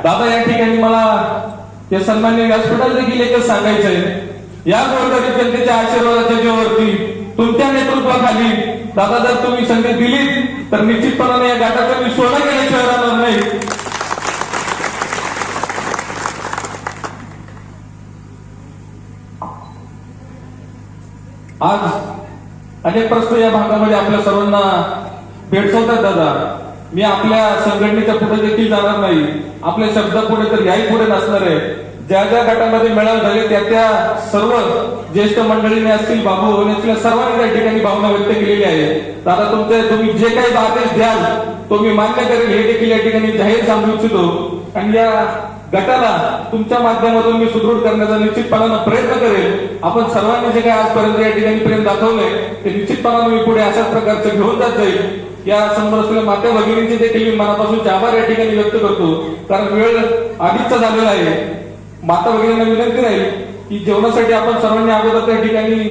दादा या ठिकाणी मला ते सन्माननीय व्यासपीठाला देखील एकच सांगायचंय, या गोरगरीब जनतेच्या आशीर्वादाच्या जीवावरती तुमच्या नेतृत्वाखाली दादा जर तुम्ही संधी दिली तर निश्चितपणाने या गटाचं मी सोनं केल्याशिवाय राहणार नाही. आज अनेक प्रश्न या भागामध्ये आपल्या सर्वांना भेडसावतात दादा. मी आपल्या संघटनेच्या पुढे देखील जाणार नाही, आपल्या शब्दापुढे तर याही पुढे नसणार आहे. ज्या ज्या गटामध्ये मेळावे झाले त्या सर्व ज्येष्ठ मंडळीने असतील, बाबू होणे असतील, सर्वांनी त्या ठिकाणी भावना व्यक्त केलेली आहे. दादा तुम्ही जे काही आदेश द्याल तो मी मान्य करेल हे देखील या ठिकाणी जाहीर सांगू इच्छितो. आणि या गटाला तुमच्या माध्यमातून मी सुदृढ करण्याचा निश्चितपणानं प्रयत्न करेल. आपण सर्वांनी जे काही आजपर्यंत या ठिकाणी प्रेम दाखवले ते निश्चितपणानं मी पुढे अशाच प्रकारचं घेऊन जात जाईल. या समोर असलेल्या माता भगिनींचे देखील मी मनापासून आभार या ठिकाणी व्यक्त करतो, कारण वेळ आधीचा झालेला आहे. माता भगिनींना विनंती राहील की जेवणासाठी आपण सर्वांनी अगोदर त्या ठिकाणी